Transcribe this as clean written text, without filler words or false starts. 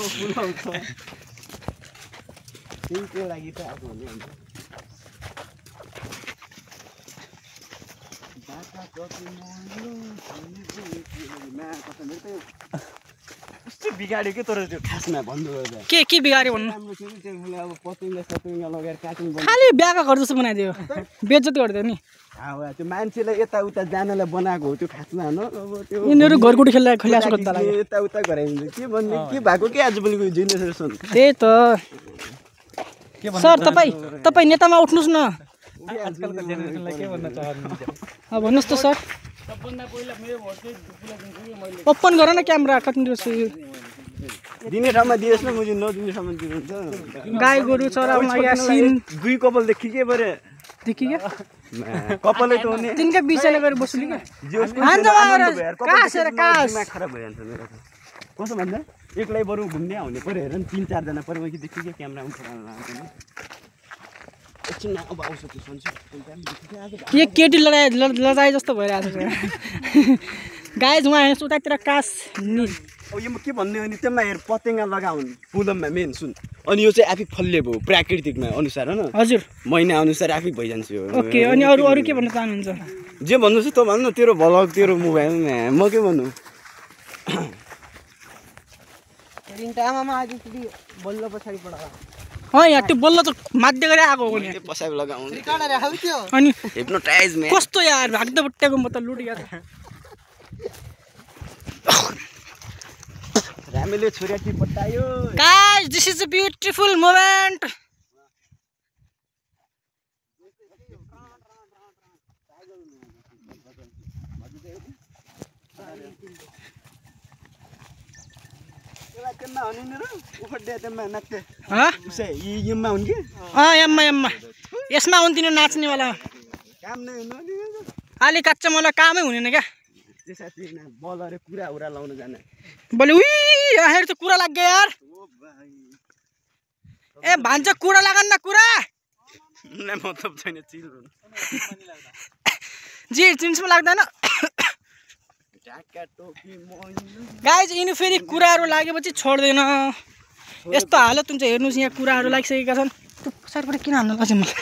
पुलाउँछ त्यही लागि त अब भन्ने हुन्छ कस्तो बिगाड्यो के तर त्यो खासमा भन्नु गर्दा के बिगाड्यो भन्नु राम्रो थियो नि त्यसले अब पतिङगा लगाएर काटिङ खालि ब्याका घर जस्तो बनाइदियो बेइज्जत गरिदियो नि त्यो मान्छेलाई यताउता जानलाई बनाएको हो त्यो खासमा होइन अब त्यो यिनीहरू घरगुडी खेलिरहेको त लाग्यो यताउता गराइन्छ के भन्ने के भएको के आजभोलिको जेनेरेसन त्यही त सर तपाईँ नेतामा उठ्नुहोस् न आजकलको जेनेरेसनलाई के भन्न चाहनुहुन्छ भन्नुहोस् त सर ओपन गर न क्यामेरा कतिनिर दिने ठाउँमा दिएस् न मुझे नदिने ठाउँमा दिनुहुन्छ गाई गोरु चराउन यासिन दुई कपाल देखि के बरे देखि के कपालै त हुने तिनकै बिचले गएर बस्नु दिमाग खराब भइहाल्छ मेरो कसो भन्दा एक्लै बरु घुम्ने आउने पऱ्यो हेर नि 3-4 जना पऱ्यो मैले देखि के क्यामेरा उठाउन एकछिन अब आउँछ त्यो सन्छु के केटी लडाइ जस्तो भइरहेको छ गाई जुवा हेर्नुहोस् उतातिर कास नि अब यो के भन्ने हो नि त्यसमा हेर पतेङ्गा लगाउनु पुलममा मेन सुन अनि यो चाहिँ आफै फल्ले भयो प्राकृतिकमा अनुसार होइन हजुर महिना अनुसार आफै भइजान्छ यो ओके अनि अरू के भन्न चाहनुहुन्छ जे भन्नु छ त भन्नु तेरो भ्लग तेरो मोबाइलमा म के भन्नु बल्ल पछाडि पडा यहाँ त्यो बल्ल त माध्य गरे आएको हो नि पसाब लगाउनु अनि हिप्नोटाइज म्यान कस्तो यार भाग्दा बुट्टेको म त लुट यार रामेले छोराटी पटायो guys this is a beautiful moment यम्मा यसमा हुन्थ्यो नाच्नेवाला अलि कच्चा मलाई कामै हुँदैन क्या बलरे कुरा लाउन जाने बोले उही हेर त कुरा लाग्यो यार ए भान्च कुरा लागन न कुरा मतलब छैन चिल जी चिन्समा लाग्दैन गाइज यिनी फेरि कुराहरू लागेपछि छोड्दैन यस्तो हालत हुन्छ हेर्नुहोस् यहाँ कुराहरू लागिसकेका छन् पछाडिबाट किन हान्नु पर्छ मलाई